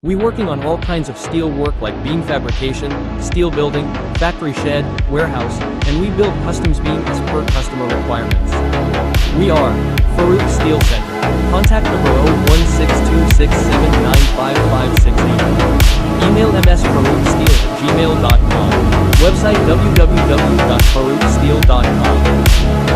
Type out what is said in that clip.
We working on all kinds of steel work like beam fabrication, steel building, factory shed, warehouse, and we build customs beam as per customer requirements. We are Farouk Steel Center. Contact number 01626795568. Email msfarouksteel@gmail.com. Website www.farouksteel.com.